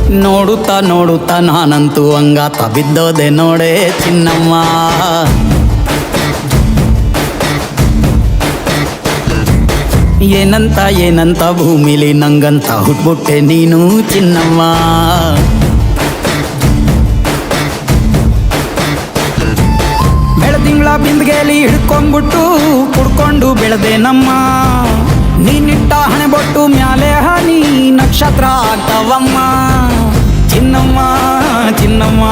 ನೋಡುತ್ತಾ ನೋಡುತ್ತಾ ನಾನಂತೂ ಹಂಗಾತ ಬಿದ್ದೋದೆ ನೋಡೆ ಚಿನ್ನಮ್ಮ. ಏನಂತ ಏನಂತ ಭೂಮಿಲಿ ನಂಗಂತ ಹುಟ್ಬಿಟ್ಟೆ ನೀನು ಚಿನ್ನಮ್ಮ. ಬೆಳದಿಂಗಳ ಬಿಂದಿಗೆಲಿ ಹಿಡ್ಕೊಂಡ್ಬಿಟ್ಟು ಕುಡ್ಕೊಂಡು ಬೆಳೆದೆ ನಮ್ಮ. ನೀನಿಟ್ಟ ಹಣೆ ಬೊಟ್ಟು ಮ್ಯಾಲೆ ಹನಿ ನಕ್ಷತ್ರ ಆಗ್ತಾವಮ್ಮ. ಚಿನ್ನಮ್ಮ ಚಿನ್ನಮ್ಮ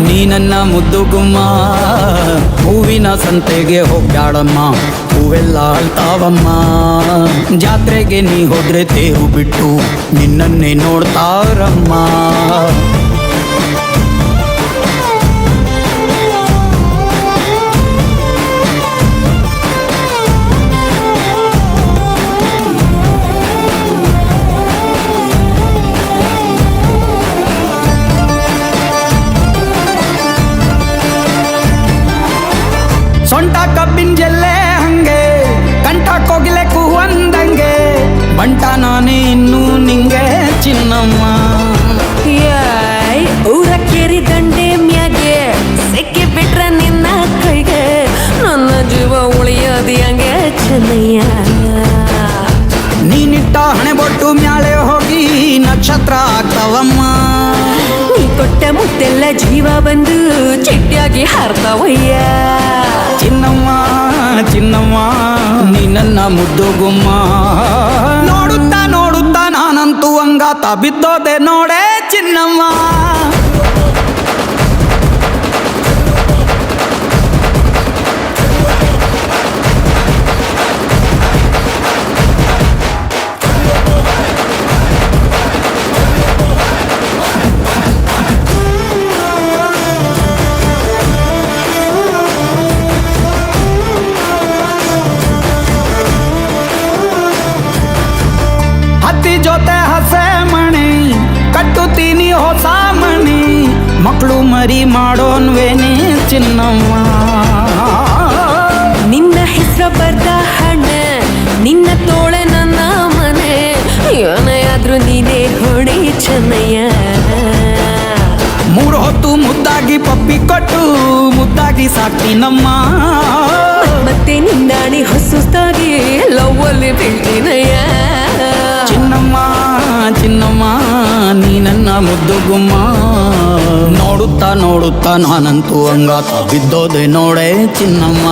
ನೀ ನನ್ನ ಮುದ್ದು ಗುಮ್ಮ. ಹೂವಿನ ಸಂತೆಗೆ ಹೋಗ್ಯಾಡಮ್ಮ, ಹೂವೆಲ್ಲ ಅಳ್ತಾವಮ್ಮ. ಜಾತ್ರೆಗೆ ನೀ ಹೋದ್ರೆ ತೇರು ಬಿಟ್ಟು ನಿನ್ನನ್ನೇ ನೋಡ್ತಾರಮ್ಮ. ಸೊಂಟ ಕಬ್ಬಿನ ಜಲ್ಲೆ ಹಂಗೆ, ಕಂಠ ಕೋಗಿಲೆ ಕೂವಂದಂಗೆ, ಬಂಟ ನಾನೇ ಇನ್ನೂ ನಿಂಗೆ ಚಿನ್ನಮ್ಮ. ಊರ ಕೇರಿ ದಂಡೆ ಮ್ಯಾಗೆ ಸೆಕ್ಕೆ ಬಿಟ್ರ ನಿನ್ನ ಕೈಗೆ, ನನ್ನ ಜೀವ ಉಳಿಯೋದು ಹಂಗೆ ಚೆನ್ನಯ್ಯ. ನೀನಿಟ್ಟ ಹಣೆ ಬೊಟ್ಟು ಮ್ಯಾಲೆ ಹೋಗಿ ನಕ್ಷತ್ರ ಆಗ್ತಾವಮ್ಮ. ನೀ ಕೊಟ್ಟ ಮುತ್ತೆಲ್ಲ ಜೀವ ಬಂದು ಚಿಟ್ಟಿಯಾಗಿ ಹಾರ್ತಾವಯ್ಯ. ಚಿನ್ನಮ್ಮ ಚಿನ್ನಮ್ಮ ನೀ ನನ್ನ ಮುದ್ದು ಗುಮ್ಮ. ನೋಡುತ್ತಾ ನೋಡುತ್ತಾ ನಾನಂತೂ ಹಂಗಾತ ಬಿದ್ದೋದೆ ನೋಡೆ ಚಿನ್ನಮ್ಮ. ಹತ್ತಿ ಜೊತೆ ಹಸೆ ಮಣಿ ಕಟ್ಟುತ್ತೀನಿ ಹೊಸ ಮಣಿ, ಮಕ್ಕಳು ಮರಿ ಮಾಡೋನ್ವೇನೆ ಚಿನ್ನಮ್ಮ. ನಿನ್ನ ಹೆಸರು ಬರ್ದ ಹಣ, ನಿನ್ನ ತೋಳೆ ನನ್ನ ಮನೆ, ಏನೇ ಆದ್ರೂ ನೀನೇ ಹೊಣೆ ಚೆನ್ನಯ್ಯ. ಮೂರು ಹೊತ್ತು ಮುದ್ದಾಗಿ ಪಪ್ಪಿ ಕೊಟ್ಟು ಮುದ್ದಾಗಿ ಸಾಕ್ತೀನಮ್ಮ. ಮತ್ತೆ ನಿಂದಾಣಿ ಹೊಸುತ್ತಾಗಿ ಲವ್ವಲ್ಲಿ ಬೀಳ್ತೀನಯ್ಯ. ಚಿನ್ನಮ್ಮ ಚಿನ್ನಮ್ಮ ನೀ ನನ್ನ ಮುದ್ದು ಗುಮ್ಮ. ನೋಡುತ್ತಾ ನೋಡುತ್ತಾ ನಾನಂತೂ ಹಂಗಾತ ಬಿದ್ದೋದೆ ನೋಡೆ ಚಿನ್ನಮ್ಮ.